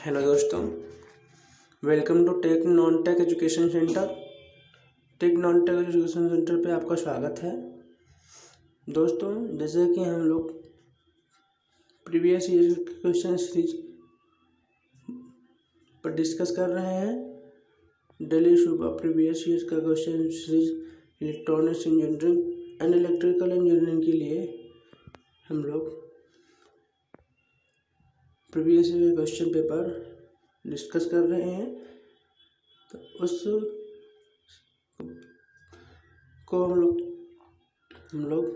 Hello दोस्तों, welcome to tech non tech education centre. Tech non tech education centre पे आपका स्वागत है। दोस्तों, जैसे कि हम लोग प्रीवियस ईयर क्वेश्चन सीरीज पर डिस्कस कर रहे हैं। डेली सुबह प्रीवियस ईयर का question series electronics engineering and electrical engineering के लिए हम लोग previous year question paper discuss कर रहे हैं। तो उस को हम लोग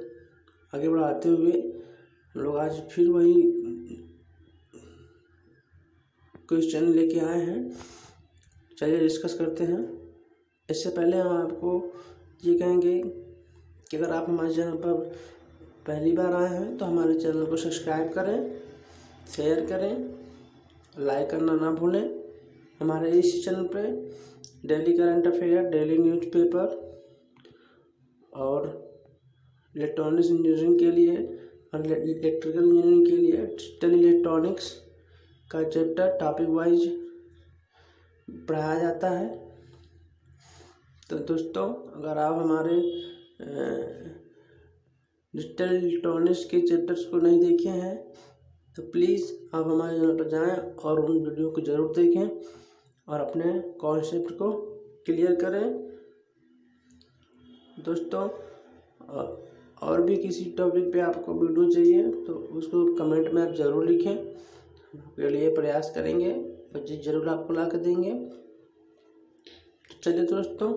आगे बढ़ाते हुए हम लोग आज फिर वही क्वेश्चन लेके आए हैं। चलिए डिस्कस करते हैं। इससे पहले हम आपको ये कहेंगे कि अगर आप हमारे चैनल पर पहली बार आए हैं तो हमारे चैनल को सब्सक्राइब करें, शेयर करें, लाइक करना ना भूलें। हमारे इस चैनल पे daily current affair, daily newspaper और इलेक्ट्रॉनिक्स इंजीनियरिंग के लिए और इलेक्ट्रिकल इंजीनियरिंग के लिए डिजिटल इलेक्ट्रॉनिक्स का चैप्टर टॉपिक वाइज पढ़ाया जाता है। तो दोस्तों, अगर आप हमारे डिजिटल इलेक्ट्रॉनिक्स के चैप्टर्स को नहीं देखे हैं तो प्लीज़ आप हमारे चैनल पर जाएं और उन वीडियो को ज़रूर देखें और अपने कॉन्सेप्ट को क्लियर करें। दोस्तों, और भी किसी टॉपिक पे आपको वीडियो चाहिए तो उसको कमेंट में आप ज़रूर लिखें। आपके लिए प्रयास करेंगे और चीज़ ज़रूर आपको ला कर देंगे। चलिए दोस्तों,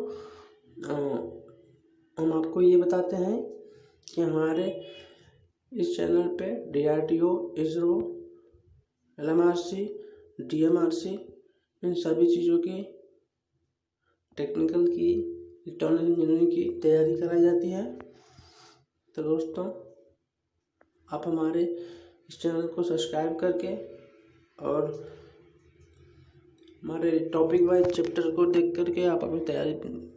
हम आपको ये बताते हैं कि हमारे इस चैनल पे DRDO, इसरो, LMRC, DMRC इन सभी चीज़ों की टेक्निकल की इलेक्ट्रॉनिक इंजीनियरिंग की तैयारी कराई जाती है। तो दोस्तों, आप हमारे इस चैनल को सब्सक्राइब करके और हमारे टॉपिक वाइज चैप्टर को देख करके आप अपनी तैयारी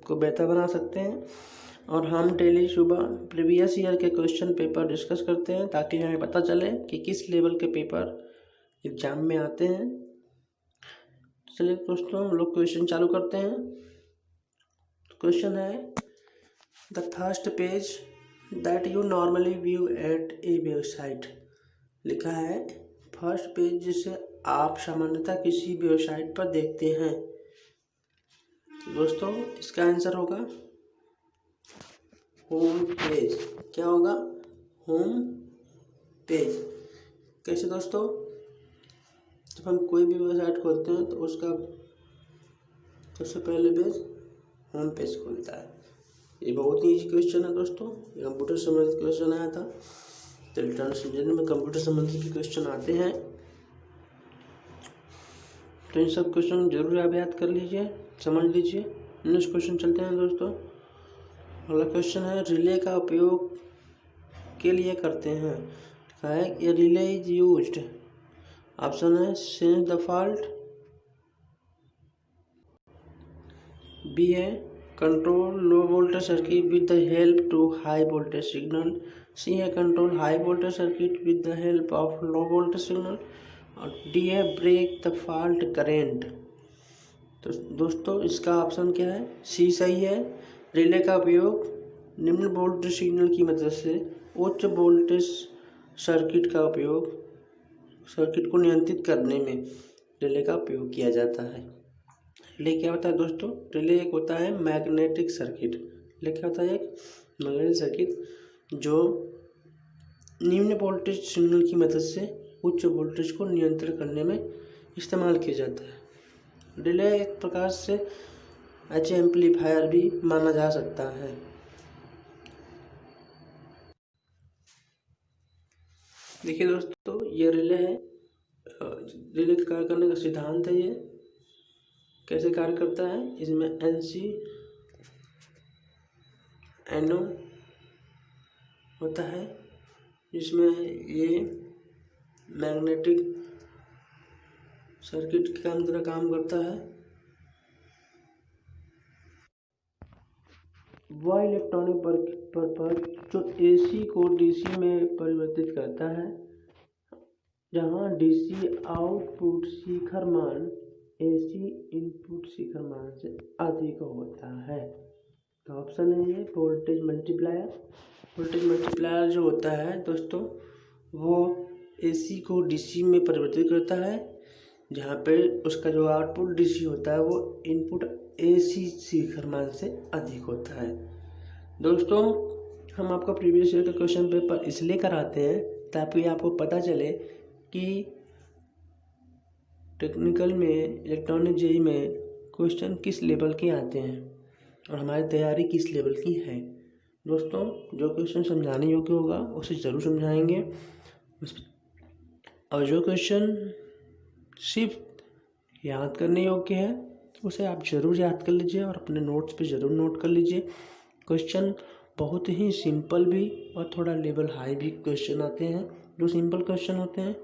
को बेहतर बना सकते हैं। और हम डेली सुबह प्रीवियस ईयर के क्वेश्चन पेपर डिस्कस करते हैं ताकि हमें पता चले कि किस लेवल के पेपर एग्जाम में आते हैं। चलिए दोस्तों, हम लोग क्वेश्चन चालू करते हैं। क्वेश्चन है, the first page that you normally view at a website. लिखा है फर्स्ट पेज जिसे आप सामान्यतः किसी वेबसाइट पर देखते हैं। दोस्तों, इसका आंसर होगा होम पेज। क्या होगा? Home page. कैसे दोस्तों? जब हम कोई भी वेबसाइट खोलते हैं तो उसका सबसे पहले पेज होम पेज खुलता है। ये बहुत ही ईजी क्वेश्चन है दोस्तों। ये कंप्यूटर संबंधित क्वेश्चन आया था। तो इलेक्ट्रॉनिक्स इंजीनियरिंग में कंप्यूटर संबंधित के क्वेश्चन आते हैं, तो इन सब क्वेश्चन जरूर आप याद कर लीजिए, समझ लीजिए। नेक्स्ट क्वेश्चन चलते हैं दोस्तों। अगला क्वेश्चन है, रिले का उपयोग के लिए करते हैं। लिखा है ये रिले इज यूज्ड। ऑप्शन है सेंस द फॉल्ट, बी है control low voltage circuit with the help to high voltage signal, C है control high voltage circuit with the help of low voltage signal, और D है break the fault current. तो दोस्तों, इसका option क्या है? सी सही है। रिले का उपयोग निम्न वोल्टेज सिग्नल की मदद से उच्च वोल्टेज सर्किट को नियंत्रित करने में रिले का उपयोग किया जाता है। रिले क्या होता है दोस्तों? रिले एक होता है मैग्नेटिक सर्किट। रिले क्या होता है? एक मैग्नेटिक सर्किट जो निम्न वोल्टेज सिग्नल की मदद से उच्च वोल्टेज को नियंत्रित करने में इस्तेमाल किया जाता है। रिले एक प्रकार से एच एम्पलीफायर भी माना जा सकता है। देखिए दोस्तों, ये रिले है। रिले कार्य करने का सिद्धांत है। ये कैसे कार्य करता है? इसमें NC NO होता है, जिसमें ये मैग्नेटिक सर्किट के तरह काम करता है। वह इलेक्ट्रॉनिक पर्पज जो AC को DC में परिवर्तित करता है। जहाँ डीसी आउटपुट शिखर मान एसी इनपुट शिखर मान से अधिक होता है। तो ऑप्शन है ये वोल्टेज मल्टीप्लायर। वोल्टेज मल्टीप्लायर जो होता है दोस्तों वो एसी को डीसी में परिवर्तित करता है, जहाँ पे उसका जो आउटपुट डीसी होता है वो इनपुट एसी शिखर मान से अधिक होता है। दोस्तों हम आपका प्रीवियस ईयर का क्वेश्चन पेपर इसलिए कराते हैं ताकि आपको पता चले कि टेक्निकल में इलेक्ट्रॉनिक जेई में क्वेश्चन किस लेवल के आते हैं और हमारी तैयारी किस लेवल की है। दोस्तों जो क्वेश्चन समझाने योग्य होगा उसे ज़रूर समझाएंगे, और जो क्वेश्चन सिर्फ याद करने योग्य है उसे आप ज़रूर याद कर लीजिए और अपने नोट्स पे ज़रूर नोट कर लीजिए। क्वेश्चन बहुत ही सिंपल भी और थोड़ा लेवल हाई भी क्वेश्चन आते हैं। जो सिंपल क्वेश्चन होते हैं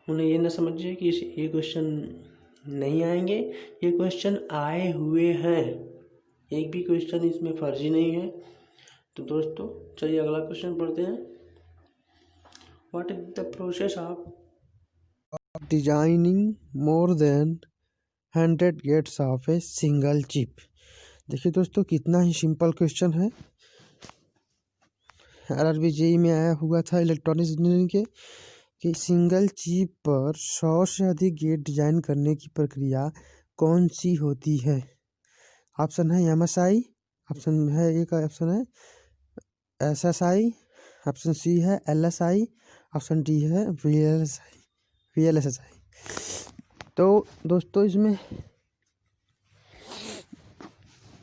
उन्हें ये ना समझिए कि ये क्वेश्चन नहीं आएंगे, ये क्वेश्चन आए हुए हैं, एक भी क्वेश्चन इसमें फर्जी नहीं है। तो दोस्तों चलिए अगला क्वेश्चन पढ़ते हैं। What is the process of designing more than 100 gates of a single chip. देखिए दोस्तों कितना ही सिंपल क्वेश्चन है। आरआरबी जेई में आया हुआ था इलेक्ट्रॉनिक्स इंजीनियरिंग के कि सिंगल चिप पर 100 से अधिक गेट डिजाइन करने की प्रक्रिया कौन सी होती है। ऑप्शन है एमएसआई, ऑप्शन है एक ऑप्शन है एसएसआई, ऑप्शन सी है एलएसआई, ऑप्शन डी है वीएलएसआई। तो दोस्तों इसमें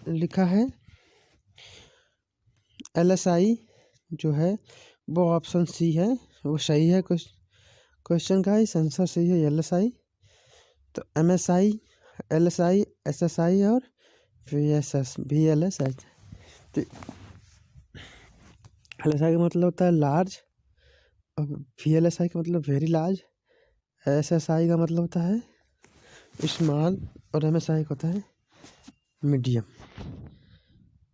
लिखा है एलएसआई जो है वो ऑप्शन सी है, वो सही है। क्वेश्चन का इस आंसर सही है एलएसआई। तो एमएसआई, एलएसआई, एसएसआई और वीएलएसआई। तो एलएसआई का मतलब होता है लार्ज, और वीएलएसआई का मतलब वेरी लार्ज, एसएसआई का मतलब होता है स्मॉल और एमएसआई का होता है मीडियम।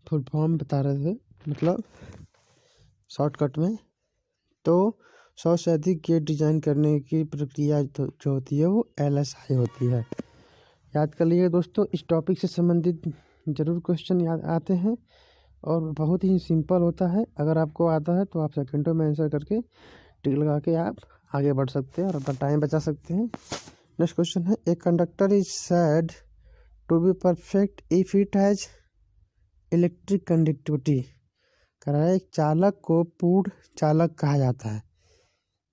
फुल फॉर्म बता रहे थे मतलब शॉर्टकट में। तो 100 से अधिक गेट डिजाइन करने की प्रक्रिया जो होती है वो एलएसआई होती है। याद कर लीजिए दोस्तों, इस टॉपिक से संबंधित जरूर क्वेश्चन याद आते हैं और बहुत ही सिंपल होता है। अगर आपको आता है तो आप सेकंडों में आंसर करके टिक लगा के आप आगे बढ़ सकते हैं और अपना टाइम बचा सकते हैं। नेक्स्ट क्वेश्चन है a conductor is said to be perfect if it has electric conductivity. कह रहा है एक चालक को पूर्ण चालक कहा जाता है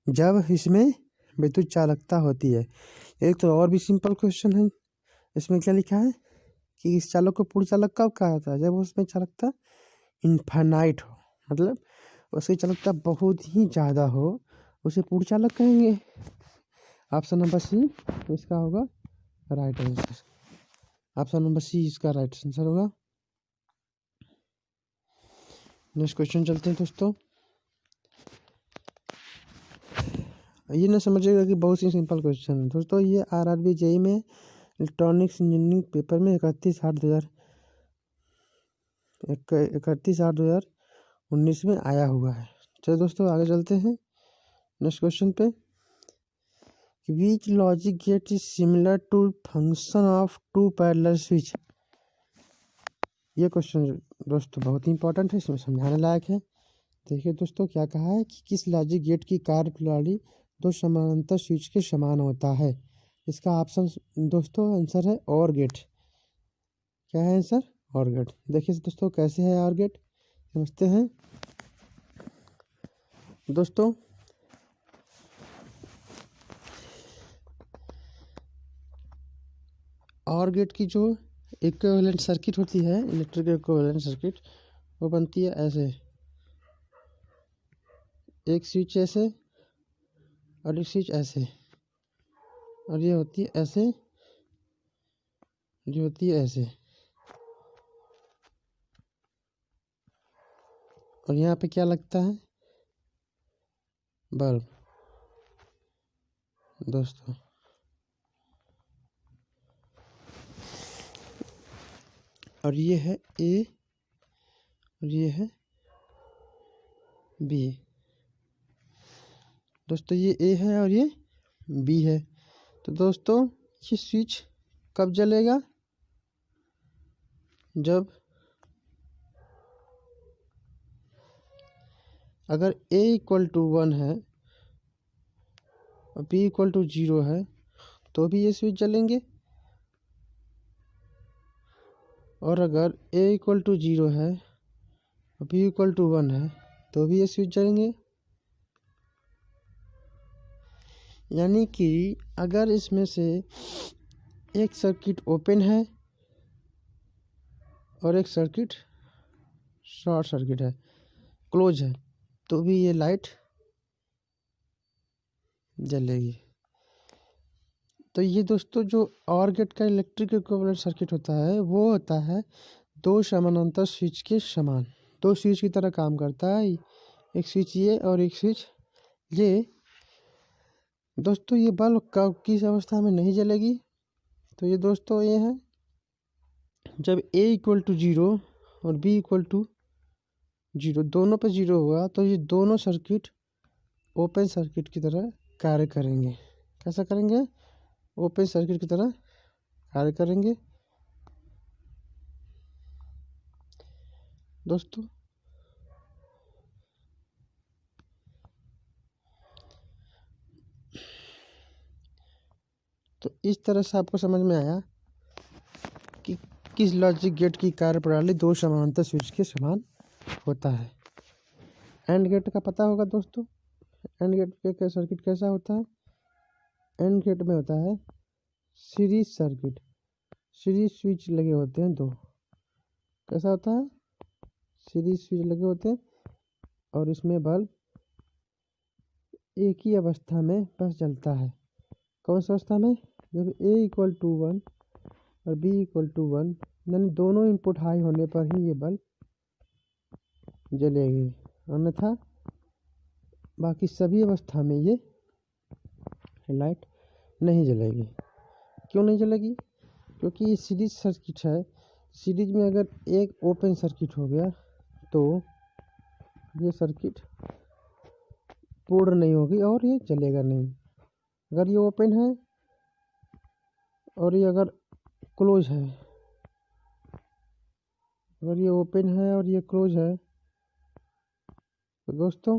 जब इसमें विद्युत चालकता होती है। एक तो और भी सिंपल क्वेश्चन है, इसमें क्या लिखा है कि इस चालक को पूर्ण चालक कब कहा जाता है, जब उसमें चालकता इन्फानाइट हो, मतलब उसकी चालकता बहुत ही ज़्यादा हो, उसे पूर्ण चालक कहेंगे। ऑप्शन नंबर सी इसका होगा right answer. Option number C इसका राइट आंसर होगा। नेक्स्ट क्वेश्चन चलते हैं दोस्तों। ये ना समझिएगा कि बहुत ही सिंपल क्वेश्चन है दोस्तों। ये आरआरबी जेई में इलेक्ट्रॉनिक्स इंजीनियरिंग पेपर में 31/8/2019 में आया हुआ है। चलो दोस्तों आगे चलते हैं नेक्स्ट क्वेश्चन पे। Which logic gate is similar to function of two parallel switch. ये क्वेश्चन दोस्तों बहुत ही इंपॉर्टेंट है, इसमें समझाने लायक है। देखिए दोस्तों क्या कहा है कि किस लॉजिक गेट की कार्यप्रणाली दो समानांतर स्विच के समान होता है। इसका ऑप्शन दोस्तों आंसर है और गेट। क्या है आंसर? और गेट। देखिए दोस्तों कैसे है और गेट, समझते हैं दोस्तों। और गेट की जो इक्विवेलेंट सर्किट होती है, इलेक्ट्रिक इक्विवेलेंट सर्किट, वो बनती है ऐसे, एक स्विच ऐसे और एक स्विच ऐसे, और ये होती है ऐसे, जो होती है ऐसे, और यहाँ पे क्या लगता है? बल्ब दोस्तों। और ये है ए और ये है बी। दोस्तों ये ए है और ये बी है। तो दोस्तों ये स्विच कब जलेगा? जब अगर A = 1 है और B = 0 है तो भी ये स्विच जलेंगे, और अगर A = 0 है और B = 1 है तो भी ये स्विच जलेंगे। यानी कि अगर इसमें से एक सर्किट ओपन है और एक सर्किट शॉर्ट सर्किट है, क्लोज है, तो भी ये लाइट जलेगी। तो ये दोस्तों जो OR गेट का इलेक्ट्रिक इक्विवेलेंट सर्किट होता है वो होता है दो समानांतर स्विच के समान, दो स्विच की तरह काम करता है। एक स्विच ये और एक स्विच ये। दोस्तों ये बल्ब किस अवस्था में नहीं जलेगी? तो ये दोस्तों ये है जब A = 0 और B = 0, दोनों पे 0 हुआ तो ये दोनों सर्किट ओपन सर्किट की तरह कार्य करेंगे। कैसा करेंगे? ओपन सर्किट की तरह कार्य करेंगे। दोस्तों तो इस तरह से आपको समझ में आया कि किस लॉजिक गेट की कार्यप्रणाली दो समानांतर स्विच के समान होता है। एंड गेट का पता होगा दोस्तों। एंड गेट का सर्किट कैसा होता है? एंड गेट में होता है सीरीज सर्किट, सीरीज स्विच लगे होते हैं दो। कैसा होता है? सीरीज स्विच लगे होते हैं और इसमें बल्ब एक ही अवस्था में बस जलता है। कौन सी अवस्था में? जब A = 1 और B = 1, यानी दोनों इनपुट हाई होने पर ही ये बल्ब जलेगी, अन्यथा बाकी सभी अवस्था में ये लाइट नहीं जलेगी। क्यों नहीं जलेगी? क्योंकि ये सीरीज सर्किट है। सीरीज में अगर एक ओपन सर्किट हो गया तो ये सर्किट पूर्ण नहीं होगी और ये जलेगा नहीं। अगर ये ओपन है और ये अगर क्लोज है, अगर ये ओपन है और ये क्लोज है तो दोस्तों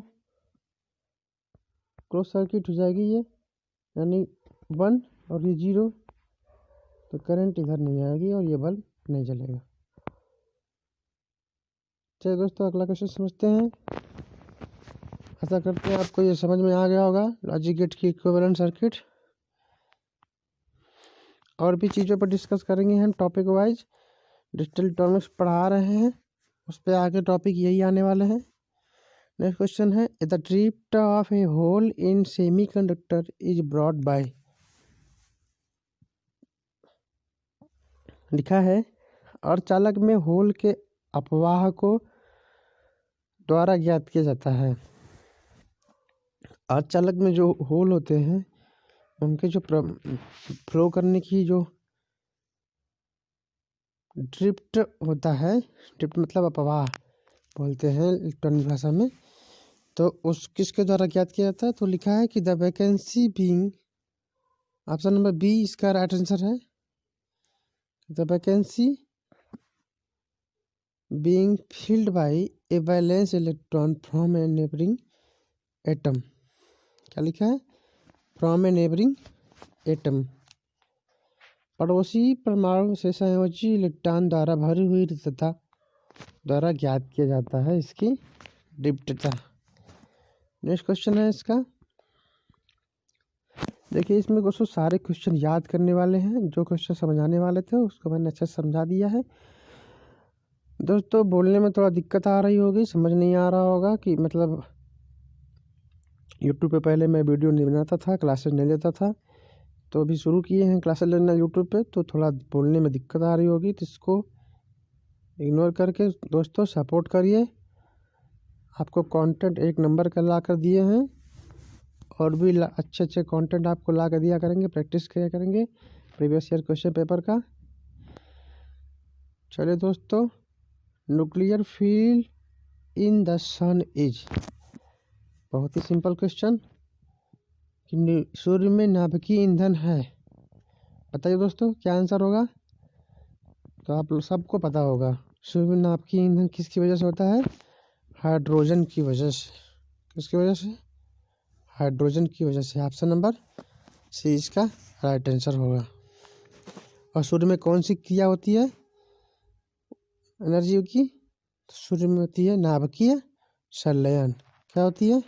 क्लोज सर्किट हो जाएगी ये, यानी 1 और ये 0, तो करंट इधर नहीं आएगी और ये बल्ब नहीं जलेगा। चलिए दोस्तों अगला क्वेश्चन समझते हैं। ऐसा करते हैं आपको ये समझ में आ गया होगा लॉजिक गेट की इक्विवेलेंट सर्किट। और भी चीज़ों पर डिस्कस करेंगे हम टॉपिक वाइज। डिजिटल इलेक्ट्रॉनिक्स पढ़ा रहे हैं, उस पर आगे टॉपिक यही आने वाले हैं। नेक्स्ट क्वेश्चन है the drift of a hole in semiconductor is brought by. लिखा है अर्धचालक में होल के अपवाह को द्वारा ज्ञात किया जाता है। अर्धचालक में जो होल होते हैं उनके जो फ्लो करने की जो ड्रिफ्ट होता है, ड्रिफ्ट मतलब अपवाह बोलते हैं इलेक्ट्रॉनिक भाषा में, तो उस किसके द्वारा ज्ञात किया जाता है? तो लिखा है कि the vacancy being, option number B इसका राइट आंसर है। The vacancy being filled by a valence electron from a neighbouring atom. क्या लिखा है? फ्रॉम ए नेबरिंग एटम, पड़ोसी परमाणु से संयोजी इलेक्ट्रॉन द्वारा भरी हुई रिक्तता द्वारा ज्ञात किया जाता है इसकी ड्रिफ्टता। नेक्स्ट क्वेश्चन है इसका, देखिए इसमें दोस्तों सारे क्वेश्चन याद करने वाले हैं। जो क्वेश्चन समझाने वाले थे उसको मैंने अच्छे से समझा दिया है। दोस्तों बोलने में थोड़ा दिक्कत आ रही होगी, समझ नहीं आ रहा होगा कि मतलब यूट्यूब पे पहले मैं वीडियो नहीं बनाता था, क्लासेस नहीं लेता था, तो अभी शुरू किए हैं क्लासेस लेना यूट्यूब पे, तो थोड़ा बोलने में दिक्कत आ रही होगी, तो इसको इग्नोर करके दोस्तों सपोर्ट करिए। आपको कंटेंट एक नंबर का ला कर दिए हैं और भी अच्छे अच्छे कंटेंट आपको ला कर दिया करेंगे, प्रैक्टिस किया करेंगे प्रीवियस ईयर क्वेश्चन पेपर का। चलिए दोस्तों, nuclear field in the sun is, बहुत ही सिंपल क्वेश्चन कि सूर्य में नाभिकीय ईंधन है। बताइए दोस्तों क्या आंसर होगा। तो आप लोग सबको पता होगा सूर्य में नाभिकीय ईंधन किसकी वजह से होता है, हाइड्रोजन की वजह से। किसकी वजह से, हाइड्रोजन की वजह से। ऑप्शन नंबर सी इसका राइट आंसर होगा। और सूर्य में कौन सी क्रिया होती है एनर्जी की, तो सूर्य में होती है नाभिकीय संलयन। क्या होती है,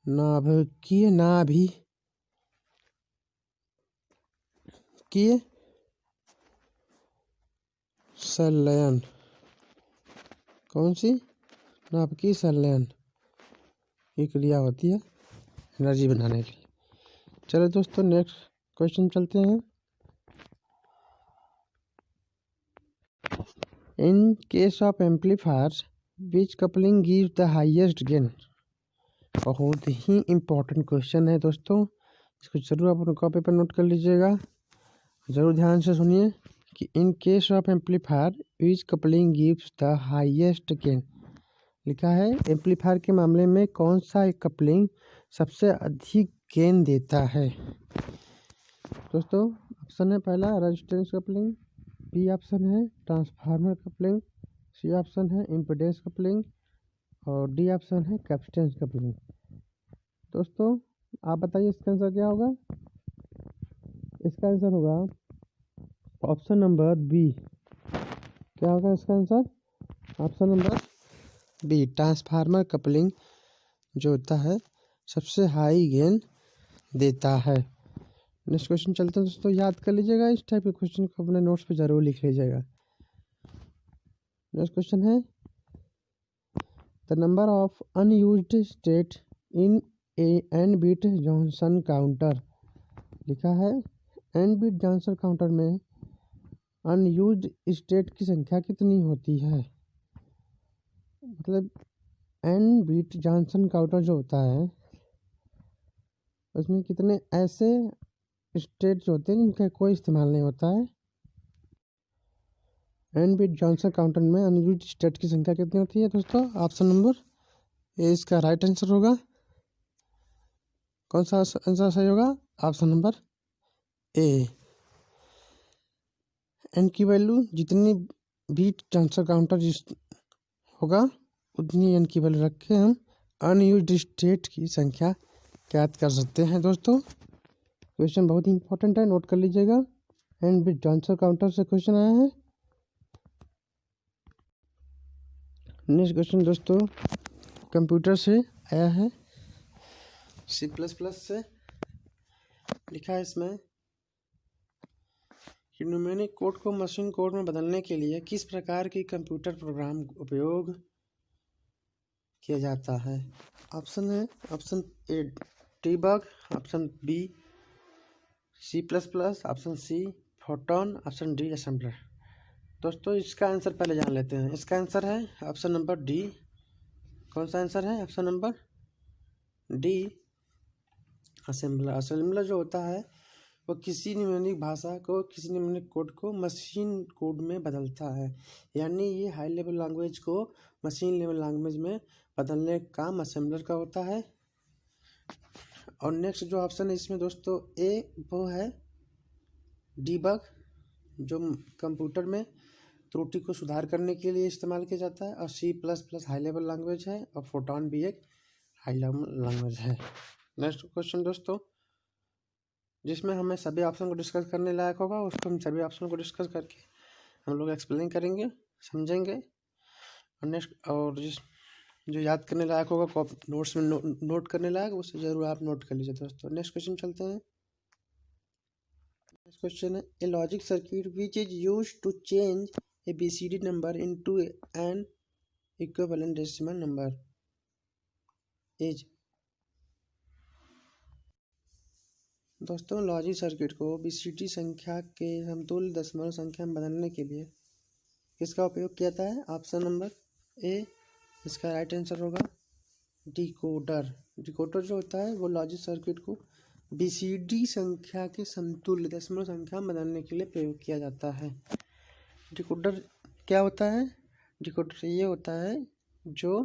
नाभिकीय संलयन। कौन सी, नाभिकीय संलयन की क्रिया होती है एनर्जी बनाने के लिए। चलो दोस्तों नेक्स्ट क्वेश्चन चलते हैं। In case of amplifiers which coupling gives the highest gain. बहुत ही इम्पोर्टेंट क्वेश्चन है दोस्तों, इसको जरूर आप अपने कॉपी पर नोट कर लीजिएगा। जरूर ध्यान से सुनिए कि in case of amplifier which coupling gives the highest gain. लिखा है एम्पलीफायर के मामले में कौन सा कपलिंग सबसे अधिक गेन देता है। दोस्तों ऑप्शन है पहला रेजिस्टेंस कपलिंग, बी ऑप्शन है ट्रांसफार्मर कपलिंग, सी ऑप्शन है इम्पीडेंस कपलिंग और डी ऑप्शन है कैपेसिटेंस कपलिंग। दोस्तों आप बताइए इसका आंसर क्या होगा। इसका आंसर होगा ऑप्शन नंबर बी। क्या होगा इसका answer, option number B transformer coupling जो होता है सबसे हाई गेन देता है। नेक्स्ट क्वेश्चन चलते हैं दोस्तों, याद कर लीजिएगा इस टाइप के क्वेश्चन को अपने नोट्स पे जरूर लिख लीजिएगा। नेक्स्ट क्वेश्चन है the number of unused state in a N bit Johnson counter. लिखा है एन बिट जॉनसन काउंटर में अनयूज्ड स्टेट की संख्या कितनी होती है। मतलब एन बिट जॉनसन काउंटर जो होता है उसमें कितने ऐसे स्टेट जो होते हैं जिनका कोई इस्तेमाल नहीं होता है। एन बिट जॉनसन काउंटर में अनयूज्ड स्टेट की संख्या कितनी होती है दोस्तों। ऑप्शन नंबर ए इसका राइट आंसर होगा। कौन सा आंसर सही होगा, ऑप्शन नंबर ए। एन की वैल्यू जितनी बिट जॉनसन काउंटर होगा उतनी एन की वैल्यू रख के हम अनयूज्ड स्टेट की संख्या ज्ञात कर सकते हैं। दोस्तों क्वेश्चन बहुत ही इंपॉर्टेंट है, नोट कर लीजिएगा। एन बिट जॉनसन काउंटर से क्वेश्चन आया है। नेक्स्ट क्वेश्चन दोस्तों कंप्यूटर से आया है, C++ से। लिखा है इसमें कि न्यूमेरिक कोड को मशीन कोड में बदलने के लिए किस प्रकार की कंप्यूटर प्रोग्राम उपयोग किया जाता है। ऑप्शन है option A debug, option B C++, option C photon, option D assembler. दोस्तों इसका आंसर पहले जान लेते हैं। इसका आंसर है ऑप्शन नंबर डी। कौन सा आंसर है, option number D assembler. Assembler जो होता है वो किसी न्यूमेरिक भाषा को, किसी न्यूमेरिक कोड को मशीन कोड में बदलता है। यानी ये हाई लेवल लैंग्वेज को मशीन लेवल लैंग्वेज में बदलने का काम असेंबलर का होता है। और नेक्स्ट जो ऑप्शन है इसमें दोस्तों ए वो है डीबग, जो कंप्यूटर में त्रुटि को सुधार करने के लिए इस्तेमाल किया जाता है। और C++ हाई लेवल लैंग्वेज है और फोटोन भी एक हाई लेवल लैंग्वेज है। नेक्स्ट क्वेश्चन दोस्तों जिसमें हमें सभी ऑप्शन को डिस्कस करने लायक होगा, उसको हम सभी ऑप्शन को डिस्कस करके हम लोग एक्सप्लेन करेंगे, समझेंगे। और नेक्स्ट और जो याद करने लायक होगा नोट्स में नोट करने लायक उसे जरूर आप नोट कर लीजिए दोस्तों। नेक्स्ट क्वेश्चन चलते हैं। नेक्स्ट क्वेश्चन है a logic circuit which is used to change a BCD number into an equivalent decimal number is. दोस्तों लॉजिक सर्किट को BCD संख्या के समतुल्य दशमलव संख्या में बदलने के लिए किसका उपयोग किया जाता है। ऑप्शन नंबर ए इसका राइट आंसर होगा डिकोडर। डिकोडर जो होता है वो लॉजिक सर्किट को BCD संख्या के समतुल्य दशमलव संख्या में बदलने के लिए प्रयोग किया जाता है। डिकोडर क्या होता है, डिकोडर ये होता है जो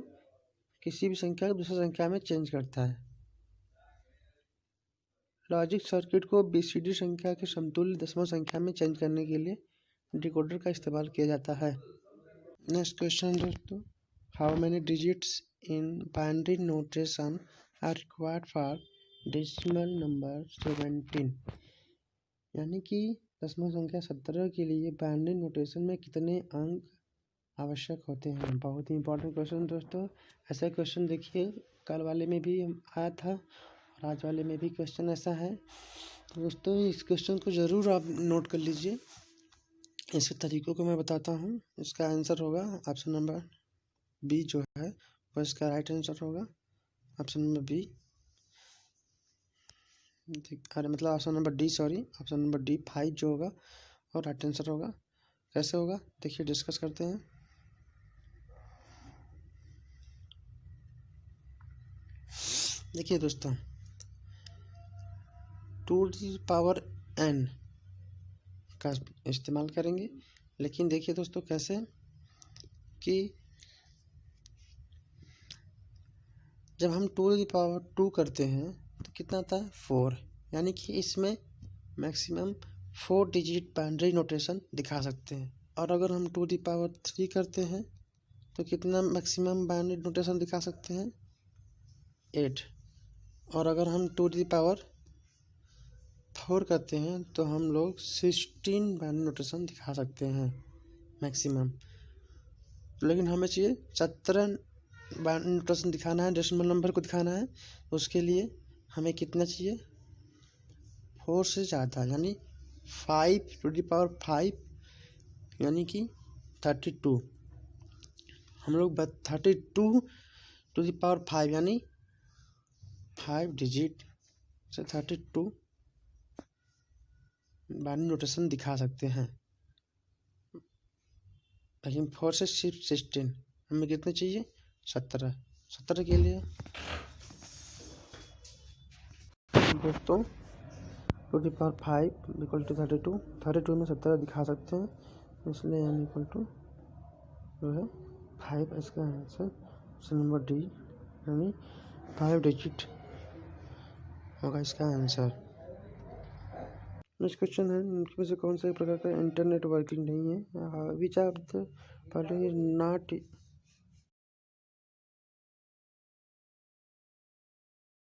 किसी भी संख्या को दूसरी संख्या में चेंज करता है। लॉजिक सर्किट को बीसीडी संख्या के समतुल्य दशमलव संख्या में चेंज करने के लिए डिकोडर का इस्तेमाल किया जाता है। नेक्स्ट क्वेश्चन दोस्तों, how many digits in binary notation are required for decimal number 17, यानी कि दशमलव संख्या 17 के लिए बाइनरी नोटेशन में कितने अंक आवश्यक होते हैं। बहुत ही इंपॉर्टेंट क्वेश्चन दोस्तों। ऐसा क्वेश्चन देखिए कल वाले में भी आया था और आज वाले में भी क्वेश्चन ऐसा है। तो दोस्तों इस क्वेश्चन को ज़रूर आप नोट कर लीजिए। ऐसे तरीक़ों को मैं बताता हूँ। इसका आंसर होगा ऑप्शन नंबर बी जो है वो इसका राइट आंसर होगा। ऑप्शन नंबर बी, अरे मतलब option number D, option number D 5 जो होगा और राइट आंसर होगा। कैसे होगा देखिए, डिस्कस करते हैं। देखिए दोस्तों, 2n का इस्तेमाल करेंगे, लेकिन देखिए दोस्तों कैसे कि जब हम 2 करते हैं तो कितना आता है 4, यानी कि इसमें मैक्सिमम 4 डिजिट बाइनरी नोटेशन दिखा सकते हैं। और अगर हम 2 करते हैं तो कितना मैक्सिमम बाइनरी नोटेशन दिखा सकते हैं 8। और अगर हम 4 करते हैं तो हम लोग 16 बाइनरी नोटेशन दिखा सकते हैं मैक्सिमम। लेकिन हमें चाहिए 17 बाइनरी नोटेशन दिखाना है, डेसिमल नंबर को दिखाना है। उसके लिए हमें कितना चाहिए 4 से ज़्यादा, यानी 5 यानी कि 32। हम लोग 32 यानी 5 डिजिट से 32 बाइनरी नोटेशन दिखा सकते हैं। लेकिन 4 से सिर्फ 16, हमें कितने चाहिए 17 के लिए दोस्तों 2 इक्वल टू 32 में 17 दिखा सकते हैं, इसलिए n इक्वल टू जो है 5 इसका आंसर ऑप्शन नंबर डी, यानी 5 डिजिट होगा इसका आंसर। नेक्स्ट क्वेश्चन है, इनमें से कौन से प्रकार का इंटरनेट वर्किंग नहीं है। Which are the following not